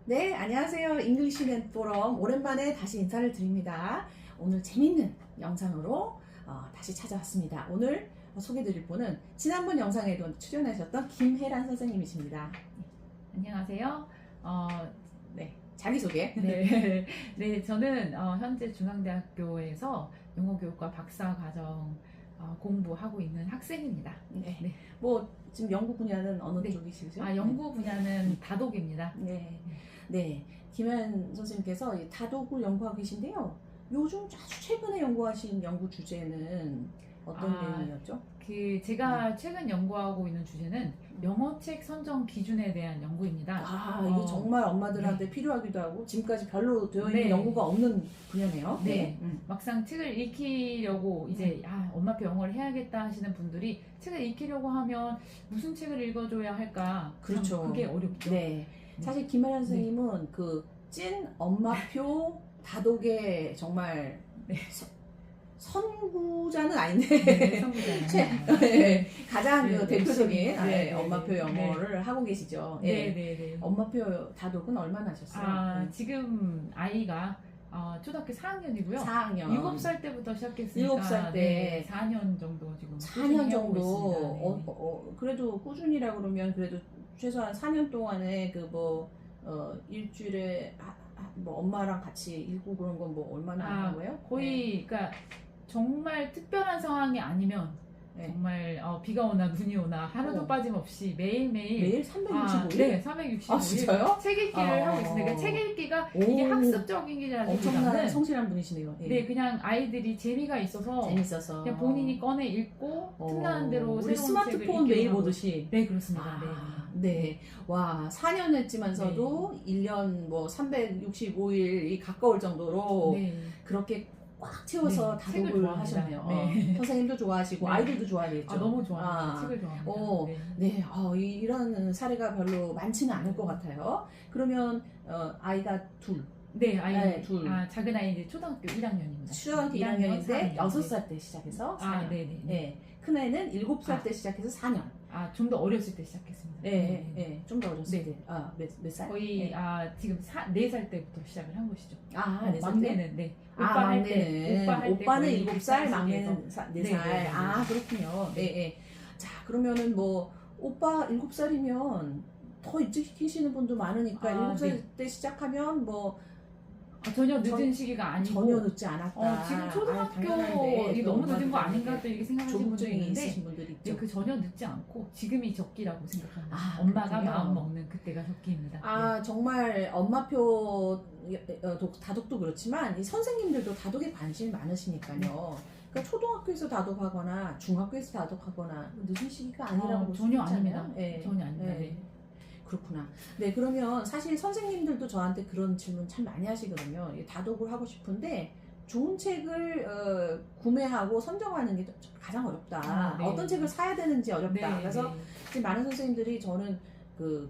네, 안녕하세요. 잉글리시 넷 포럼 오랜만에 다시 인사를 드립니다. 오늘 재밌는 영상으로 다시 찾아왔습니다. 오늘 소개드릴 분은 지난번 영상에도 출연하셨던 김혜란 선생님이십니다. 안녕하세요. 네, 자기소개. 네, 네, 저는 현재 중앙대학교에서 영어교육과 박사과정 공부하고 있는 학생입니다. 네. 네. 뭐 지금 연구 분야는 어느 네. 쪽이시죠? 연구 분야는 다독입니다. 네. 네. 김혜란 선생님께서 이 다독을 연구하고 계신데요. 요즘 아주 최근에 연구하신 연구 주제는 어떤 내용이었죠? 제가 최근 연구하고 있는 주제는 영어책 선정 기준에 대한 연구입니다. 이게 정말 엄마들한테 필요하기도 하고 지금까지 별로 되어 있는 네. 연구가 없는 분야네요. 네. 막상 책을 읽히려고 이제 엄마표 영어를 해야겠다 하시는 분들이 책을 읽히려고 하면 무슨 책을 읽어줘야 할까? 그렇죠. 그게 어렵죠. 네. 사실 김혜란 선생님은 그 찐 엄마표 다독의 정말 선구자는 아닌데 네, 선구자는. 네, 가장 네, 그 대표적인 네, 엄마표 네, 영어를 하고 계시죠. 네, 네, 네. 엄마표 다독은 얼마나 하셨어요? 지금 아이가 초등학교 4학년이고요. 4학년. 7살 때부터 시작했으니까 7살 때. 네, 4년 정도 지금 4년 꾸준히 하고 정도 있습니다. 그래도 꾸준히라 그러면 그래도 최소한 4년 동안에 일주일에 뭐 엄마랑 같이 읽고 그런 건 뭐 얼마나 하는 거예요? 거의 그러니까 정말 특별한 상황이 아니면 네. 정말 비가 오나 눈이 오나 하루도 빠짐없이 매일매일 매일 365일? 네, 365일 진짜요? 책 읽기를 하고 있습니다. 그러니까 책 읽기가 이게 오. 학습적인 게 엄청난 아니라 성실한 분이시네요. 예. 네, 그냥 아이들이 재미가 있어서 재밌어서 그냥 본인이 꺼내 읽고 틈나는 대로 우리 새로운 스마트폰 책을 읽기도 매일 하고. 보듯이. 네, 그렇습니다. 네. 와, 4년 했지만서도 1년 뭐 365일이 가까울 정도로 네. 그렇게 꽉 채워서 네, 책을 다독을 좋아합니다. 하셨네요. 네. 선생님도 좋아하시고 네. 아이들도 좋아하겠죠. 너무 좋아합니다. 책을 좋아합니다. 네, 이런 사례가 별로 많지는 않을 것 같아요. 그러면 아이가 둘. 네, 아이 둘. 작은 아이 이제 초등학교 1학년입니다. 초등학교 1학년인데 6살 때 시작해서 4년. 네네. 네. 큰 애는 7살 때 시작해서 4년. 좀 더 어렸을 때 시작했습니다. 네. 좀 더 어렸을 네. 때. 몇 살? 거의 지금 4살 때부터 시작을 한 것이죠. 4살 때? 막내는 네. 오빠는 7살, 4살 막내는 4살. 네. 그렇군요. 네. 자, 그러면은 뭐 오빠 7살이면 더 일찍 시키시는 분도 많으니까 7살 때 시작하면 뭐 전혀 늦은 시기가 아니고 전혀 늦지 않았다. 지금 초등학교 당연한데 이게 너무 늦은 거 엄마들이 아닌가 또 이렇게 생각하시는 분들이 조급증이 있는데 있으신 분들이 있죠. 그 전혀 늦지 않고 지금이 적기라고 생각합니다. 그렇군요. 엄마가 마음 먹는 그때가 적기입니다. 정말 엄마표 다독도 그렇지만 이 선생님들도 다독에 관심이 많으시니까요. 그러니까 초등학교에서 다독하거나 중학교에서 다독하거나 늦은 시기가 아니라고 볼 수 전혀 있잖아요. 아닙니다. 네. 전혀 아닙니다. 네. 그렇구나. 네, 그러면 사실 선생님들도 저한테 그런 질문 참 많이 하시거든요. 다독을 하고 싶은데 좋은 책을 구매하고 선정하는 게 가장 어렵다. 네. 어떤 책을 사야 되는지 어렵다. 네, 그래서 지금 많은 선생님들이 저는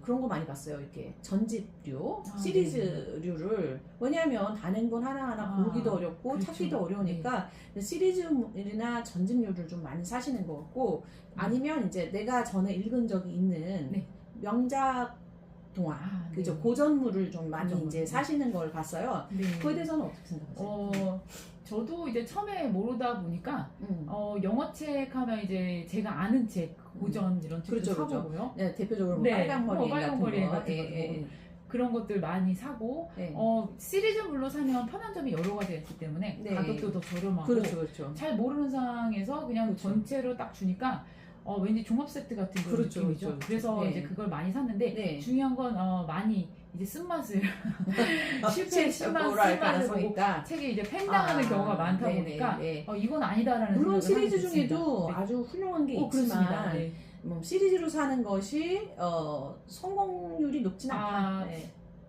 그런 거 많이 봤어요. 이렇게 전집류, 네. 시리즈류를. 왜냐하면 단행본 하나하나 고르기도 어렵고 그렇죠. 찾기도 어려우니까 시리즈나 전집류를 좀 많이 사시는 것 같고 아니면 이제 내가 전에 읽은 적이 있는 명작 동화, 그죠? 고전물을 좀 많이 고전물. 이제 사시는 걸 봤어요. 네. 그거에 대해서는 어떻게 생각하세요? 저도 이제 처음에 모르다 보니까 영어책 하면 이제 제가 아는 책, 고전 이런 책도 그렇죠. 사보고요. 네, 대표적으로 뭐 네, 빨강머리 빨강머리 같은 거. 같은 거. 예. 그런 것들 많이 사고 네. 시리즈물로 사면 편한 점이 여러 가지가 있기 때문에 네. 가격도 더 저렴하고 그렇죠. 잘 모르는 상황에서 그냥 그렇죠. 전체로 딱 주니까 왠지 종합 세트 같은 그런 그렇죠, 느낌이죠. 그렇죠. 그래서 네. 이제 그걸 많이 샀는데 네. 중요한 건 많이 이제 쓴맛을 실패 뭐랄 쓴맛을 가능성이 보고 있다. 책이 이제 팽당하는 경우가 많다 보니까 이건 아니다라는 물론 생각을 시리즈 하게 중에도 됐습니다. 아주 훌륭한 게 그렇습니다. 있지만 시리즈로 사는 것이 성공률이 높진 않다.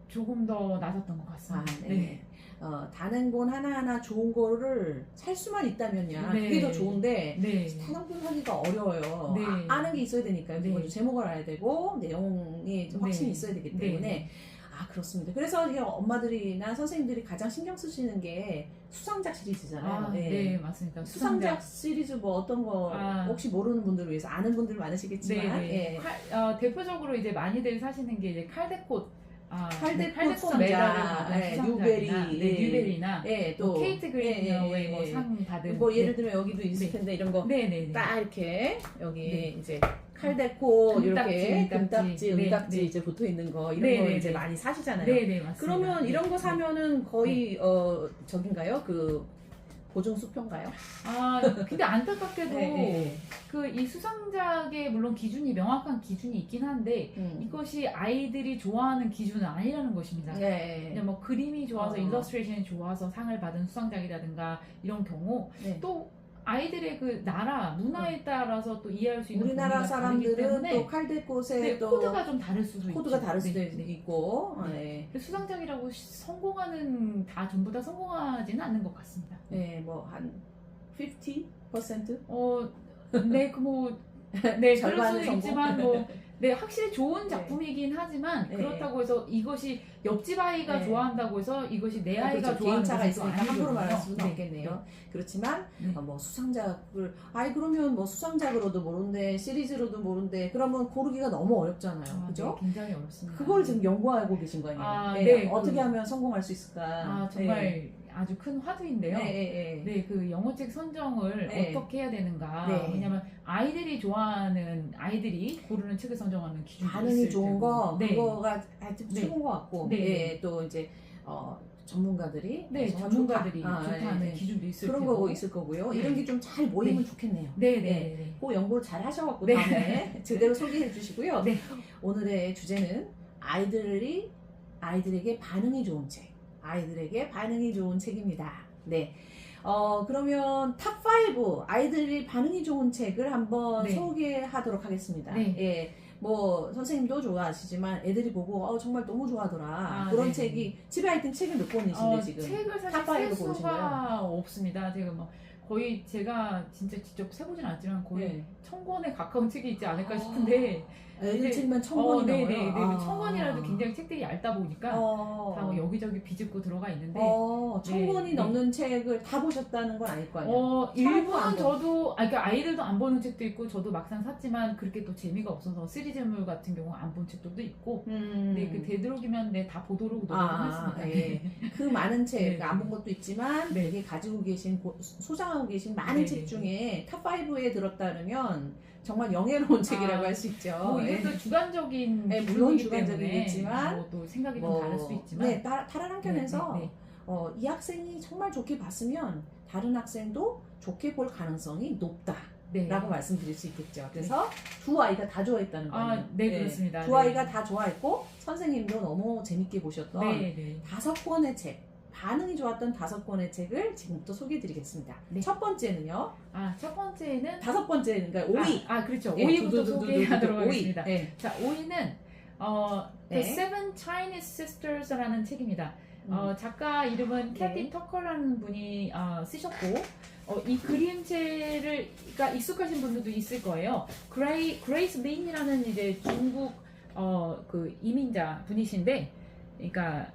조금 더 낮았던 것 같습니다. 단행본 하나하나 좋은 거를 살 수만 있다면야 그게 더 좋은데 단행본 사기가 어려워요. 아는 게 있어야 되니까요. 먼저 제목을 알아야 되고 내용이 좀 확신이 있어야 되기 때문에 그렇습니다. 그래서 이게 엄마들이나 선생님들이 가장 신경 쓰시는 게 수상작 시리즈잖아요. 네, 맞습니다. 수상작 시리즈 뭐 어떤 거 혹시 모르는 분들을 위해서 아는 분들 많으시겠지만 대표적으로 이제 많이들 사시는 게 이제 칼데콧 칼데코 수상자, 메달을 받은 네, 수상자나 뉴베리, 뉴베리나 네, 또 또 케이트 그레이너웨이 뭐 상 받은 뭐 예를 들면 여기도 있을 텐데 이런 거 딱 이렇게 여기 이제 칼데코 이렇게 금딱지, 은딱지 이제 붙어 있는 거 이런 거 이제 많이 사시잖아요. 네네 맞습니다. 그러면 이런 거 사면은 거의 저긴가요? 그 보증 수표인가요? 근데 안타깝게도 그 이 수상작에 물론 기준이 명확한 기준이 있긴 한데 이것이 아이들이 좋아하는 기준은 아니라는 것입니다. 그냥 뭐 그림이 좋아서 일러스트레이션이 좋아서 상을 받은 수상작이라든가 이런 경우 또 아이들의 그 나라 문화에 따라서 또 이해할 수 있는 우리나라 사람들은 또 칼데코에 또 코드가 좀 다를 수도 있고 코드가 다를 수도 있고 수상작이라고 성공하는 다 전부 다 성공하지는 않는 것 같습니다. 네, 뭐 한 50%? 네, 그럴 절반은 수도 성공. 있지만 확실히 좋은 작품이긴 하지만 그렇다고 해서 이것이 옆집 아이가 좋아한다고 해서 이것이 내 아이가 그렇죠. 좋아하는 개인차가 것은 또 있으니까 함부로 아니거든요. 말할 수는 없겠네요. 그렇지만 뭐 수상작을 그러면 뭐 수상작으로도 모른대 시리즈로도 모른대 그러면 고르기가 너무 어렵잖아요. 그죠? 네, 굉장히 어렵습니다. 그걸 지금 연구하고 계신 거 아니에요? 어떻게 하면 성공할 수 있을까? 정말 아주 큰 화두인데요. 그 영어책 선정을 어떻게 해야 되는가? 왜냐면 아이들이 좋아하는 아이들이 고르는 책을 선정하는 기준이 반응이 좋은 거 그거가 하여튼 네. 최고인 것 같고 또 이제 전문가들이 전문가들이 좋다는 기준도 있을 그런 테고 거고 있을 거고요. 이런 게 좀 잘 모이면 좋겠네요. 그 연구를 잘 하셔갖고 다음에 제대로 소개해 주시고요. 오늘의 주제는 아이들에게 반응이 좋은 책. 아이들에게 반응이 좋은 책입니다. 그러면 탑5 아이들이 반응이 좋은 책을 한번 소개하도록 하겠습니다. 뭐 선생님도 좋아하시지만 애들이 보고 정말 너무 좋아하더라. 그런 책이 집에 하여튼 책을 몇 권이신데 지금 책을 사실 셀 수가 없습니다. 제가 뭐 거의 제가 진짜 직접 세보진 않지만 거의 1000권에 가까운 책이 있지 않을까 싶은데 애들 책만 1000권이 넘어요. 1000권이라도 굉장히 책들이 얇다 보니까 다 뭐 여기저기 비집고 들어가 있는데 1000권이 넘는 책을 다 보셨다는 건 아닐 거 아니에요? 일부는 저도 그러니까 아이들도 안 보는 책도 있고 저도 막상 샀지만 그렇게 또 재미가 없어서 시리즈물 같은 경우 안 본 책들도 있고 근데 그 되도록이면 다 보도록 노력했습니다. 그 많은 책 안 본 것도 있지만 되게 가지고 계신 소장하고 계신 많은 책 중에 탑5에 들었다면 정말 영예로운 책이라고 할 수 있죠. 이것도 주관적인 물론 주관적이겠지만 또 생각이 좀 다를 수 있지만 다른 한편에서 이 학생이 정말 좋게 봤으면 다른 학생도 좋게 볼 가능성이 높다. 라고 말씀드릴 수 있겠죠. 그래서 두 아이가 다 좋아했다는 거예요. 그렇습니다. 두 아이가 다 좋아했고 선생님도 너무 재밌게 보셨던 5권의 책. 반응이 좋았던 5권의 책을 지금부터 소개해드리겠습니다. 첫 번째는요. 첫 번째는 5번째는 그러니까 5위. 그렇죠. 5위부터 소개하도록 하겠습니다. 자, 5위는 The Seven Chinese Sisters라는 책입니다. 작가 이름은 캐티 터커라는 분이 쓰셨고 이 그림체가 익숙하신 분들도 있을 거예요. 그레이스 린이라는 이제 중국 그 이민자 분이신데, 그러니까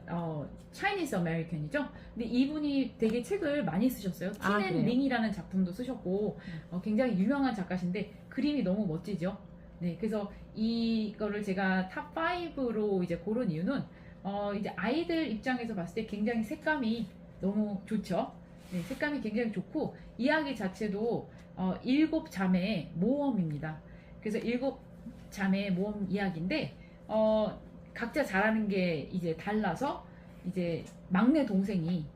차이니스 아메리칸이죠. 근데 이분이 되게 책을 많이 쓰셨어요. 틴앤링이라는 작품도 쓰셨고 굉장히 유명한 작가신데 그림이 너무 멋지죠. 그래서 이거를 제가 탑 5로 이제 고른 이유는 이제 아이들 입장에서 봤을 때 굉장히 색감이 너무 좋죠. 색감이 굉장히 좋고 이야기 자체도 7자매의 모험입니다. 그래서 7자매의 모험 이야기인데 각자 잘하는 게 이제 달라서 이제 막내 동생이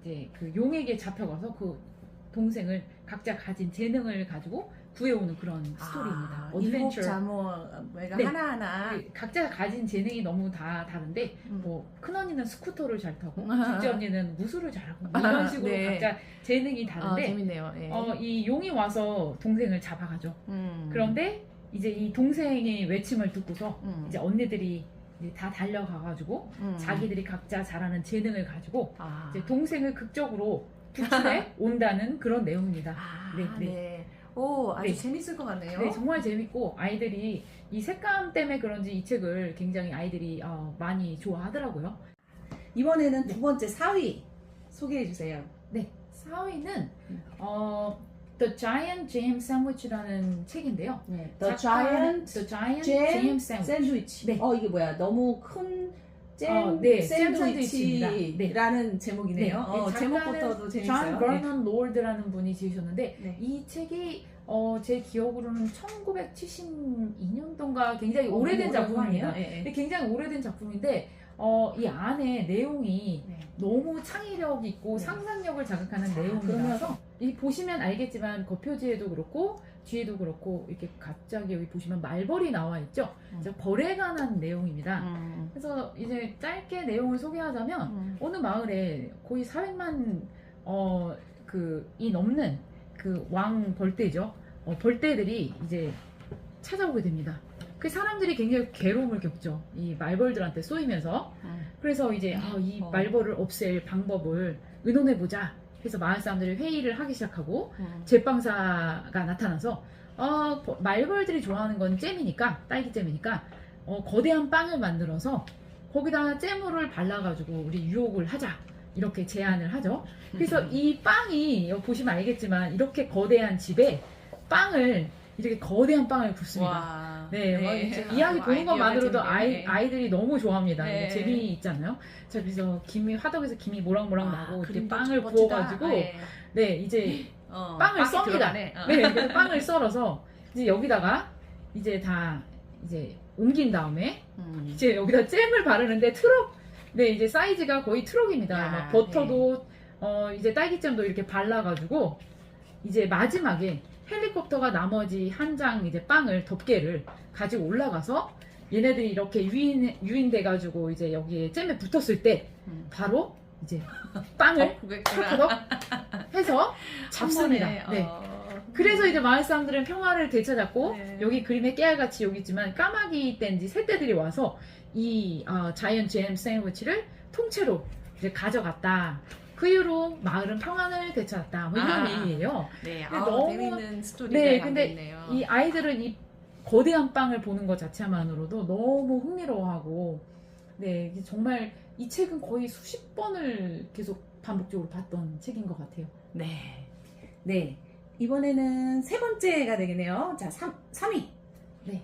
이제 그 용에게 잡혀가서 그 동생을 각자 가진 재능을 가지고 구해오는 그런 스토리입니다. 어드벤처. 7자매가 하나하나 각자 가진 재능이 너무 다 다른데 뭐 큰언니는 스쿠터를 잘 타고 둘째 언니는 무술을 잘하고 뭐 이런 식으로 각자 재능이 다른데 재밌네요. 이 용이 와서 동생을 잡아가죠. 그런데 이제 이 동생의 외침을 듣고서 이제 언니들이 이제 다 달려가가지고 자기들이 각자 잘하는 재능을 가지고 이제 동생을 극적으로 구출해 온다는 그런 내용입니다. 아주 재밌을 것 같네요. 정말 재밌고 아이들이 이 색감 때문에 그런지 이 책을 굉장히 아이들이 많이 좋아하더라고요. 이번에는 두 번째 4위 소개해 주세요. 4위는 The Giant Jam Sandwich라는 책인데요. The Giant Jam Sandwich. 이게 뭐야? 너무 큰 잼 네, 샌드위치라는 제목이네요. 네, 제목부터도 재밌어요. 존 버넌 롤드라는 분이 지으셨는데 네. 이 책이 제 기억으로는 1972년도인가 굉장히 오래된 작품이에요. 네. 굉장히 오래된 작품인데 이 안에 내용이 네. 너무 창의력 있고 네. 상상력을 자극하는 내용이라서 이 보시면 알겠지만 겉표지에도 그렇고 뒤에도 그렇고 이렇게 갑자기 여기 보시면 말벌이 나와 있죠. 벌에 관한 내용입니다. 그래서 이제 짧게 내용을 소개하자면 어느 마을에 거의 400만 이 넘는 그 왕 벌떼죠. 벌떼들이 이제 찾아오게 됩니다. 그 사람들이 굉장히 괴로움을 겪죠. 이 말벌들한테 쏘이면서. 그래서 이제 이 말벌을 없앨 방법을 의논해보자. 그래서 마을 사람들이 회의를 하기 시작하고 제빵사가 나타나서 말벌들이 좋아하는 건 잼이니까, 딸기잼이니까 거대한 빵을 만들어서 거기다 잼물을 발라가지고 우리 유혹을 하자. 이렇게 제안을 하죠. 그래서 이 빵이 보시면 알겠지만 이렇게 거대한 집에 이렇게 거대한 빵을 굽습니다. 와. 네, 이야기 보는 것만으로도 아이들이 너무 좋아합니다. 네. 재미있잖아요. 자, 그래서 화덕에서 김이 모락모락 나고 이렇게 빵을 멋지다. 구워가지고 네, 이제 빵을 썹니다. 네, 그래서 빵을 썰어서 이제 여기다가 이제 다 이제 옮긴 다음에 이제 여기다 잼을 바르는데 네, 이제 사이즈가 거의 트럭입니다. 막 버터도 이제 딸기잼도 이렇게 발라가지고 이제 마지막에 헬리콥터가 나머지 한 장 이제 빵을 덮개를 가지고 올라가서 얘네들이 이렇게 유인돼가지고 이제 여기에 잼에 붙었을 때 바로 이제 빵을 턱턱 해서 잡습니다. 네. 그래서 이제 마을 사람들은 평화를 되찾았고 여기 그림에 깨알같이 여기 있지만 까마귀 땐지 새떼들이 와서 이 자이언트 잼 샌드위치를 통째로 이제 가져갔다. 그 이후로 마을은 평안을 되찾았다. 뭐 이런 얘기예요. 네, 너무 재밌는 스토리가 네, 담겨있네요. 근데 이 아이들은 이 거대한 빵을 보는 것 자체만으로도 너무 흥미로워하고, 네, 정말 이 책은 거의 수십 번을 계속 반복적으로 봤던 책인 것 같아요. 네, 네. 이번에는 세 번째가 되겠네요. 자, 3위. 네,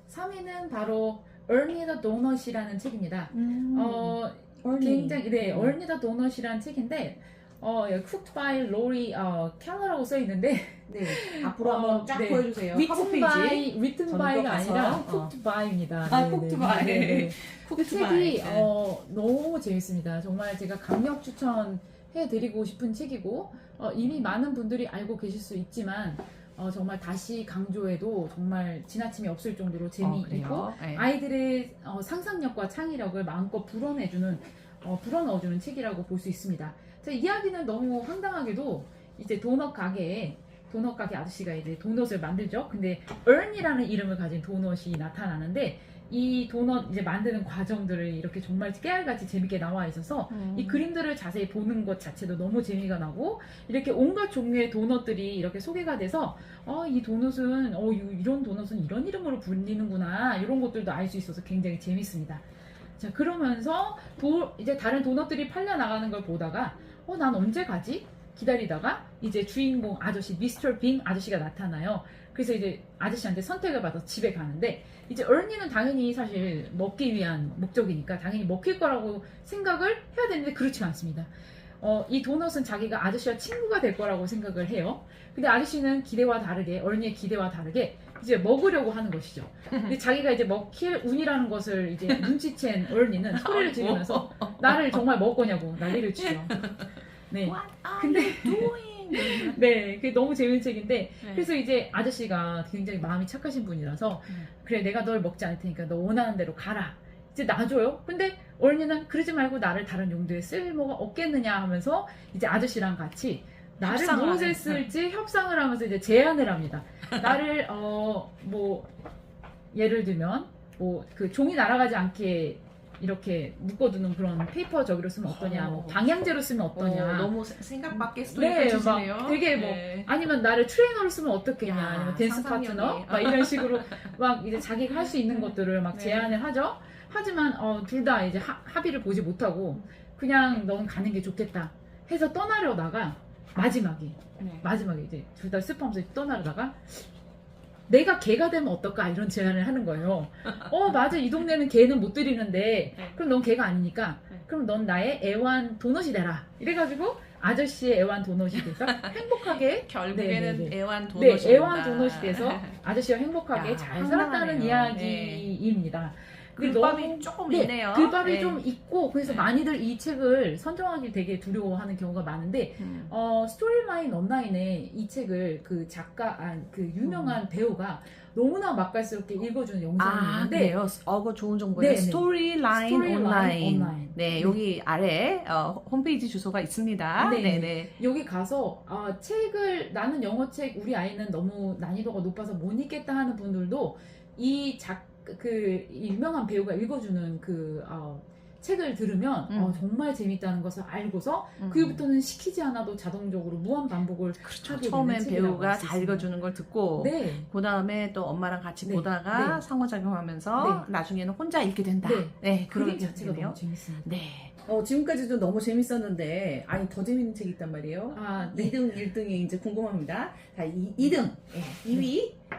3위는 바로 Ernie the Donut이라는 책입니다. 굉장히 Ernie the Donut이라는 책인데 cooked by Lori Keller라고 써 있는데 네, 앞으로 한번 쫙 보여주세요. written by가 아니라 cooked by입니다. cooked by. 네. 그 책이 너무 재밌습니다. 정말 제가 강력 추천해드리고 싶은 책이고 이미 많은 분들이 알고 계실 수 있지만 정말 다시 강조해도 정말 지나침이 없을 정도로 재미있고 아이들의 상상력과 창의력을 마음껏 불어넣어주는 책이라고 볼 수 있습니다. 자, 이야기는 너무 황당하게도 이제 도넛 가게 아저씨가 이제 도넛을 만들죠. 근데 Ernie라는 이름을 가진 도넛이 나타나는데 이 도넛 이제 만드는 과정들을 이렇게 정말 깨알같이 재밌게 나와 있어서 이 그림들을 자세히 보는 것 자체도 너무 재미가 나고 이렇게 온갖 종류의 도넛들이 이렇게 소개가 돼서 이 도넛은 이런 도넛은 이런 이름으로 불리는구나 이런 것들도 알 수 있어서 굉장히 재밌습니다. 자, 그러면서 이제 다른 도넛들이 팔려 나가는 걸 보다가 난 언제 가지? 기다리다가 이제 주인공 아저씨 미스터 빙 아저씨가 나타나요. 그래서 이제 아저씨한테 선택을 받아서 집에 가는데 이제 얼니는 당연히 사실 먹기 위한 목적이니까 당연히 먹힐 거라고 생각을 해야 되는데 그렇지가 않습니다. 이 도넛은 자기가 아저씨와 친구가 될 거라고 생각을 해요. 근데 아저씨는 얼니의 기대와 다르게 이제 먹으려고 하는 것이죠. 근데 자기가 이제 먹힐 운이라는 것을 이제 눈치챈 얼니는 소리를 지르면서 나를 정말 먹을 거냐고 난리를 치죠. 네. 근데 네, 그게 너무 재밌는 책인데 그래서 이제 아저씨가 굉장히 마음이 착하신 분이라서 그래 내가 널 먹지 않을 테니까 너 원하는 대로 가라. 이제 놔줘요. 근데 얼니는 그러지 말고 나를 다른 용도에 쓸모가 없겠느냐 하면서 이제 아저씨랑 같이 나를 무엇에 쓸지 협상을 하면서 이제 제안을 합니다. 나를 뭐 예를 들면 뭐 그 종이 날아가지 않게 이렇게 묶어두는 그런 페이퍼 저기로 쓰면 어떠냐, 뭐 방향제로 쓰면 어떠냐. 너무 생각 밖의 스토리가 주시네요. 막 되게 뭐 아니면 나를 트레이너로 쓰면 어떻겠냐, 아니면 댄스 파트너, 막 이런 식으로 막 이제 자기가 할 수 있는 것들을 막 제안을 하죠. 하지만 둘 다 이제 합의를 보지 못하고 그냥 넌 가는 게 좋겠다 해서 떠나려다가 마지막에 이제 둘 다 슬퍼하면서 떠나려다가 내가 개가 되면 어떨까 이런 제안을 하는 거예요. 맞아, 이 동네는 개는 못 들이는데 그럼 넌 개가 아니니까 그럼 넌 나의 애완 도넛이 되라. 이래가지고 아저씨의 애완 도넛이 돼서 행복하게 결국에는 애완 도넛이 네, 애완 도넛이 돼서 아저씨와 행복하게 잘 살았다는 이야기입니다. 글밥이 조금 있네요. 글밥이 좀 있고 그래서 많이들 이 책을 선정하기 되게 두려워하는 경우가 많은데 스토리라인 온라인에 이 책을 그 작가 그 유명한 배우가 너무나 맛깔스럽게 읽어주는 영상이 있는데 그래요? 그거 좋은 정보예요. 스토리라인 온라인. 네, 여기 아래 홈페이지 주소가 있습니다. 네. 여기 가서 책을 나는 영어책 우리 아이는 너무 난이도가 높아서 못 읽겠다 하는 분들도 이 유명한 배우가 읽어주는 책을 들으면 정말 재밌다는 것을 알고서 그부터는 시키지 않아도 자동적으로 무한 반복을 하게 되는 처음엔 책이라고 배우가 할수 잘 읽어주는 걸 듣고 그 다음에 또 엄마랑 같이 보다가 상호작용하면서 나중에는 혼자 읽게 된다. 그림 자체가 너무 재밌습니다. 지금까지도 너무 재밌었는데 더 재밌는 책이 있단 말이에요. 2등, 1등이 이제 궁금합니다. 자, 2등,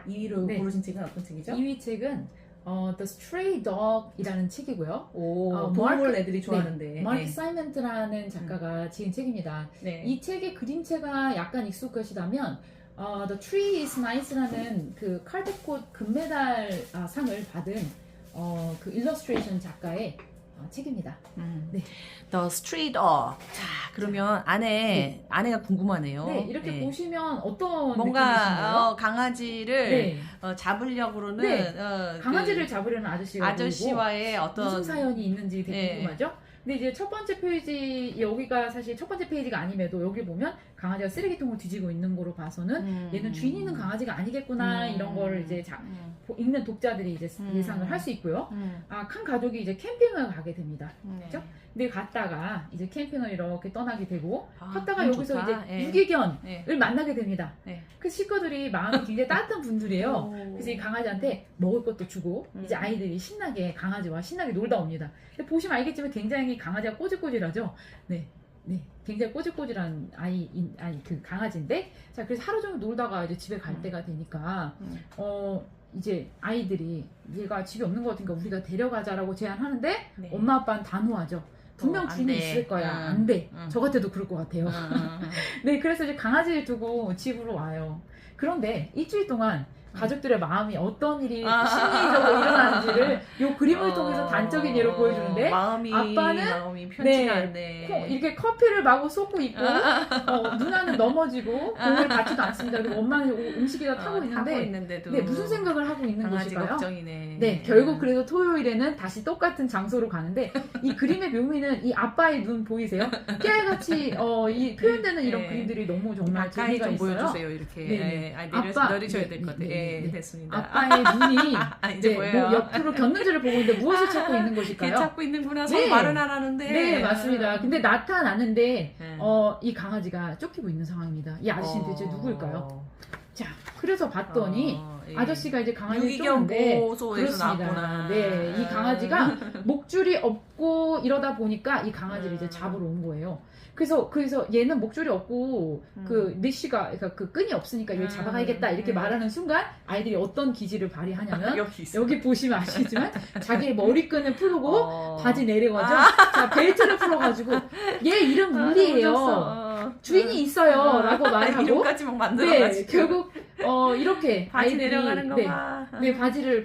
2위로 고르신 책은 어떤 책이죠? 2위 책은 The Stray Dog이라는 책이고요. 동물 애들이 좋아하는데. 마크 사이먼트라는 작가가 지은 책입니다. 이 책의 그림체가 약간 익숙하시다면 The Tree is Nice라는 그 칼드콧 금메달 상을 받은 그 일러스트레이션 작가의 책입니다. The Street Dog. 자, 그러면 아내가 궁금하네요. 이렇게 보시면 어떤 뭔가 느낌이신가요? 강아지를 잡으려고는 강아지를 잡으려는 아저씨와의 어떤 무슨 사연이 있는지 되게 궁금하죠? 근데 이제 첫 번째 페이지, 여기가 사실 첫 번째 페이지가 아님에도 여기 보면 강아지가 쓰레기통을 뒤지고 있는 거로 봐서는 얘는 주인 있는 강아지가 아니겠구나 이런 거를 이제 읽는 독자들이 이제 예상을 할 수 있고요. 한 가족이 이제 캠핑을 가게 됩니다. 그렇죠? 근데 갔다가 이제 캠핑을 이렇게 떠나게 되고 갔다가 여기서 좋다. 이제 유기견을 만나게 됩니다. 그 식구들이 마음이 굉장히 따뜻한 분들이에요. 그래서 이 강아지한테 먹을 것도 주고 이제 아이들이 신나게 강아지와 신나게 놀다 옵니다. 근데 보시면 알겠지만 굉장히 강아지가 꼬질꼬질하죠. 굉장히 꼬질꼬질한 그 강아지인데, 자, 그래서 하루 종일 놀다가 이제 집에 갈 때가 되니까 이제 아이들이 얘가 집에 없는 것 같으니까 우리가 데려가자라고 제안하는데 엄마 아빠는 단호하죠. 분명 주인이 있을 거야. 안 돼. 저 같아도 그럴 것 같아요. 그래서 이제 강아지를 두고 집으로 와요. 그런데 일주일 동안 가족들의 마음이 어떤 일이 심리적으로 일어나는지를 이 그림을 통해서 단적인 예로 보여주는데 아빠는 편치가 않네. 이렇게 커피를 마구 쏟고 있고 누나는 넘어지고 공을 받지도 않습니다. 그리고 엄마는 음식이 다 타고 있는데 무슨 생각을 하고 있는 것일까요? 걱정이네. 결국 그래서 토요일에는 다시 똑같은 장소로 가는데 이 그림의 묘미는 이 아빠의 눈 보이세요? 깨알같이 이 표현되는 이런 그림들이 너무 정말 재미가 좀 있어요. 보여주세요. 이렇게 내리셔야 될 것 같아요. 됐습니다. 아빠의 눈이 이제 보여요. 옆으로 겼는지를 보고 있는데 무엇을 찾고 있는 것일까요? 찾고 있는구나. 서로 말은 안 하는데. 맞습니다. 근데 나타나는데 이 강아지가 쫓기고 있는 상황입니다. 이 아저씨는 대체 누구일까요? 자, 그래서 봤더니 아저씨가 이제 강아지를 쫓는데 그렇습니다. 이 강아지가 목줄이 없고 이러다 보니까 이 강아지를 이제 잡으러 온 거예요. 그래서 얘는 목줄이 없고 그 니쉬가 그러니까 그 끈이 없으니까 얘를 잡아가야겠다 이렇게 말하는 순간 아이들이 어떤 기질을 발휘하냐면 여기 보시면 아시겠지만 자기의 머리끈을 풀고 바지 내려가죠. 자, 벨트를 풀어가지고 얘 이름 룰리예요. 주인이 있어요. 라고 말하고 이름까지 막 만들어가지고 결국 이렇게 바지 아이들이 내려가는 거 봐.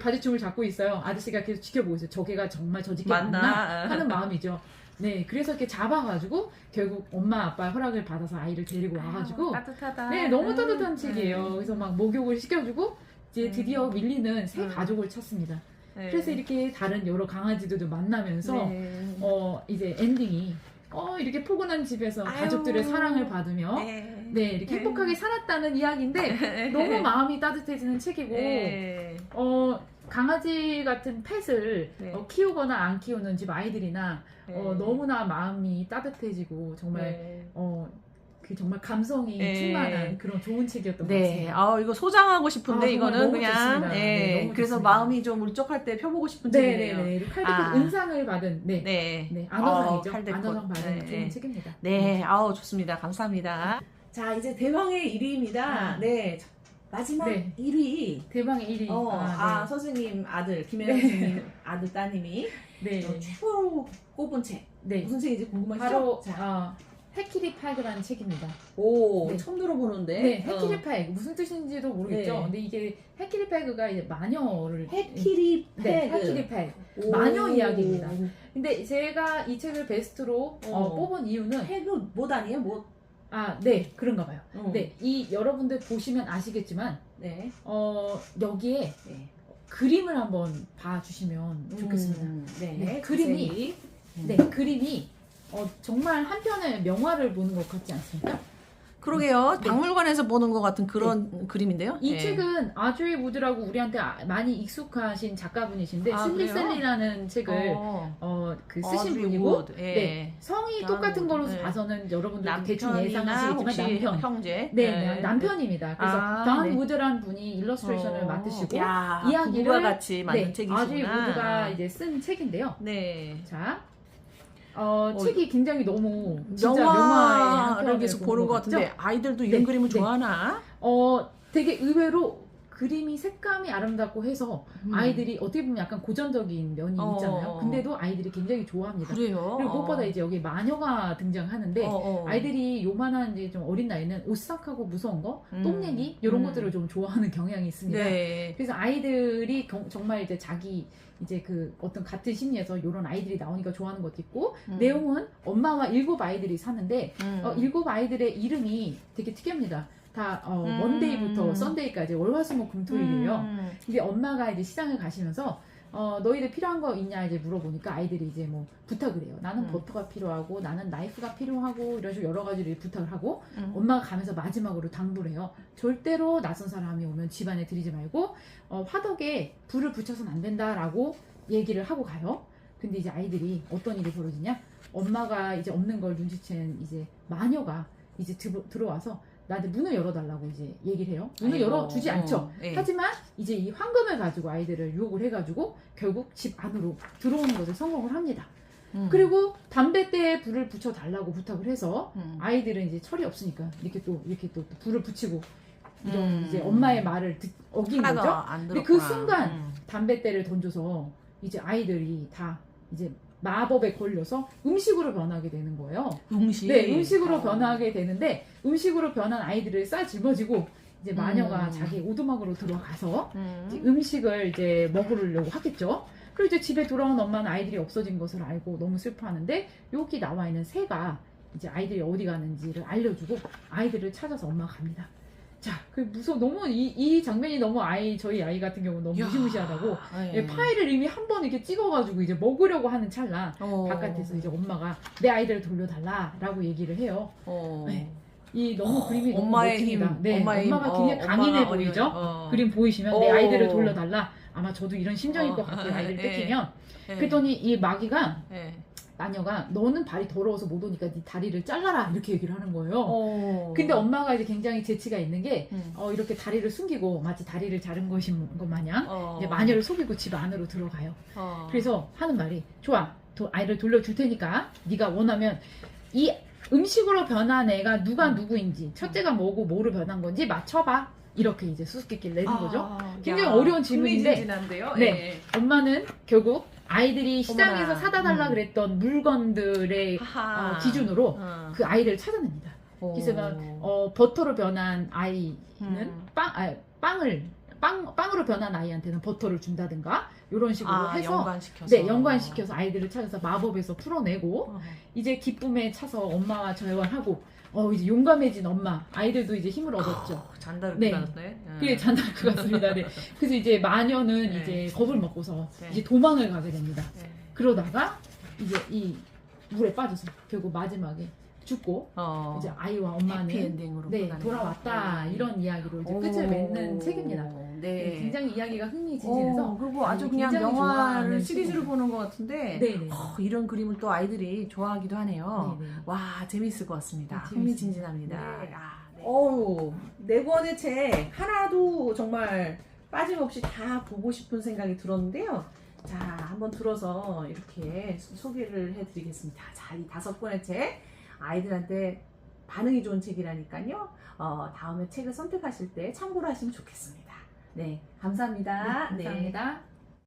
바지춤을 잡고 있어요. 아저씨가 계속 지켜보고 있어요. 저 개가 정말 저 집게 맞나 하는 마음이죠. 그래서 이렇게 잡아가지고 결국 엄마 아빠의 허락을 받아서 아이를 데리고 와가지고 따뜻하다. 너무 따뜻한 책이에요. 그래서 막 목욕을 시켜주고 이제 드디어 밀리는 새 가족을 찾습니다. 그래서 이렇게 다른 여러 강아지들도 만나면서 이제 엔딩이 이렇게 포근한 집에서 가족들의 사랑을 받으며 이렇게 행복하게 살았다는 이야기인데 너무 마음이 따뜻해지는 책이고 강아지 같은 펫을 키우거나 안 키우는 집 아이들이나 너무나 마음이 따뜻해지고 정말 정말 감성이 충만한 그런 좋은 책이었던 것 같습니다. 이거 소장하고 싶은데 이거는 너무 그냥 좋습니다. 너무 그래서 좋습니다. 마음이 좀 울적할 때 펴보고 싶은 책이네요. 칼드콧 은상을 받은 안어상이죠. 안어상 받은 좋은 책입니다. 좋습니다. 감사합니다. 자, 이제 대망의 1위입니다. 마지막 네. 1위. 대망의 1위. 네. 선생님 아들, 김혜연 선생님 아들 따님이 네. 최고로 꼽은 책. 네. 무슨 책인지 궁금하시죠? 바로 해키리 파이그라는 책입니다. 오, 네. 처음 들어보는데. 네, 해키리 파이그 무슨 뜻인지도 모르겠죠. 네. 근데 이게 해키리 파이그가 이제 마녀를 해키리 패그. 네, 해키리 파이그. 마녀 이야기입니다. 근데 제가 이 책을 베스트로 뽑은 이유는 패그 못 아니에요? 못. 네, 그런가 봐요. 네, 이 여러분들 보시면 아시겠지만 네. 여기에 네. 그림을 한번 봐주시면 좋겠습니다. 네. 그림이 정말 한편의 명화를 보는 것 같지 않습니까? 그러게요. 네. 박물관에서 보는 것 같은 그런 그림인데요. 이 책은 아주이 우드라고 우리한테 많이 익숙하신 작가분이신데 슬리셀리라는 책을 쓰신 분이고 성이 똑같은 거로 봐서는 여러분들 대충 예상하시겠지만 남편 형제 남편입니다. 그래서 던 우드라는 분이 일러스트레이션을 맡으시고 이야기를 같이 만든 책이시구나. 아주이 우드가 이제 쓴 책인데요. 네. 자. 책이 굉장히 너무 진짜 명화를 계속 보는 것 같은데 아이들도 이런 그림을 좋아하나? 되게 의외로 그림이 색감이 아름답고 해서 아이들이 어떻게 보면 약간 고전적인 면이 있잖아요. 근데도 아이들이 굉장히 좋아합니다. 그래요? 그리고 무엇보다 이제 여기 마녀가 등장하는데 아이들이 요만한 이제 좀 어린 나이는 오싹하고 무서운 거, 똥내기 이런 것들을 좀 좋아하는 경향이 있습니다. 네. 그래서 아이들이 정말 이제 자기 이제 그 어떤 같은 심리에서 이런 아이들이 나오니까 좋아하는 것도 있고 내용은 엄마와 7 아이들이 사는데 7 아이들의 이름이 되게 특이합니다. 다 먼데이부터 썬데이까지 월화수목금토일이에요. 근데 엄마가 이제 시장을 가시면서 너희들 필요한 거 있냐 이제 물어보니까 아이들이 이제 뭐 부탁을 해요. 나는 버터가 필요하고 나는 나이프가 필요하고 이런 식으로 여러 가지를 부탁을 하고 엄마가 가면서 마지막으로 당부를 해요. 절대로 낯선 사람이 오면 집안에 들이지 말고 화덕에 불을 붙여서는 안 된다라고 얘기를 하고 가요. 근데 이제 아이들이 어떤 일이 벌어지냐? 엄마가 이제 없는 걸 눈치챈 이제 마녀가 이제 들어와서 나한테 문을 열어달라고 이제 얘기를 해요. 문을 열어주지 않죠. 하지만 이제 이 황금을 가지고 아이들을 유혹을 해가지고 결국 집 안으로 들어오는 것에 성공을 합니다. 그리고 담뱃대에 불을 붙여달라고 부탁을 해서 아이들은 이제 철이 없으니까 이렇게 또 불을 붙이고 이런 이제 엄마의 말을 어긴 거죠. 근데 그 순간 담뱃대를 던져서 이제 아이들이 다 이제 마법에 걸려서 음식으로 변하게 되는 거예요. 네, 음식으로 변하게 되는데 음식으로 변한 아이들을 жил머지고 이제 마녀가 자기 오두막으로 들어가서 음식을 이제 먹으려고 하겠죠. 그리고 이제 집에 돌아온 엄마는 아이들이 없어진 것을 알고 너무 슬퍼하는데 여기 나와 있는 새가 이제 아이들이 어디 가는지를 알려주고 아이들을 찾아서 엄마가 갑니다. 자, 너무 이 장면이 너무 저희 아이 같은 경우는 너무 무시무시하다고 파일을 이미 한 번 이렇게 찍어가지고 이제 먹으려고 하는 찰나 바깥에서 이제 엄마가 내 아이들을 돌려달라라고 얘기를 해요. 네. 이 너무 그림이 너무 멋집니다. 네, 엄마가 굉장히 강인해 보이죠? 그림 보이시면 내 아이들을 돌려달라. 아마 저도 이런 심정일 것 같아요. 아이들을 뺏기면. 그랬더니 이 마귀가 마녀가 너는 발이 더러워서 못 오니까 네 다리를 잘라라 이렇게 얘기를 하는 거예요. 근데 엄마가 이제 굉장히 재치가 있는 게 이렇게 다리를 숨기고 마치 다리를 자른 것인 것 마냥 이제 마녀를 속이고 집 안으로 들어가요. 그래서 하는 말이 좋아 아이를 돌려줄 테니까 네가 원하면 이 음식으로 변한 애가 누가 누구인지 첫째가 뭐고 뭐로 변한 건지 맞춰봐. 이렇게 이제 수수께끼를 내는 거죠. 굉장히 어려운 질문인데 네, 엄마는 결국 아이들이 시장에서 사다 달라 그랬던 물건들의 기준으로 그 아이를 찾아냅니다. 그래서 버터로 변한 아이는 빵으로 변한 아이한테는 버터를 준다든가 이런 식으로 해서 연관시켜서 아이들을 찾아서 마법에서 풀어내고 이제 기쁨에 차서 엄마와 재활하고 이제 용감해진 엄마 아이들도 이제 힘을 얻었죠. 잔다르크 같네. 그게 잔다르크 같습니다. 네. 그래서 이제 마녀는 이제 겁을 먹고서 이제 도망을 가게 됩니다. 그러다가 이제 이 물에 빠져서 결국 마지막에 죽고 이제 아이와 엄마는 해피엔딩으로 돌아왔다 이런 이야기로 이제 끝을 맺는 책입니다. 굉장히 이야기가 흥미진진해서 그리고 아주 그냥 영화를 시리즈로 보는 것 같은데 이런 그림을 또 아이들이 좋아하기도 하네요. 와 재밌을 것 같습니다. 흥미진진합니다. 네 권의 책 하나도 정말 빠짐없이 다 보고 싶은 생각이 들었는데요. 자, 한번 들어서 이렇게 소개를 해드리겠습니다. 자, 이 5권의 책 아이들한테 반응이 좋은 책이라니까요. 다음에 책을 선택하실 때 참고를 하시면 좋겠습니다. 네, 감사합니다. 네, 감사합니다. 네.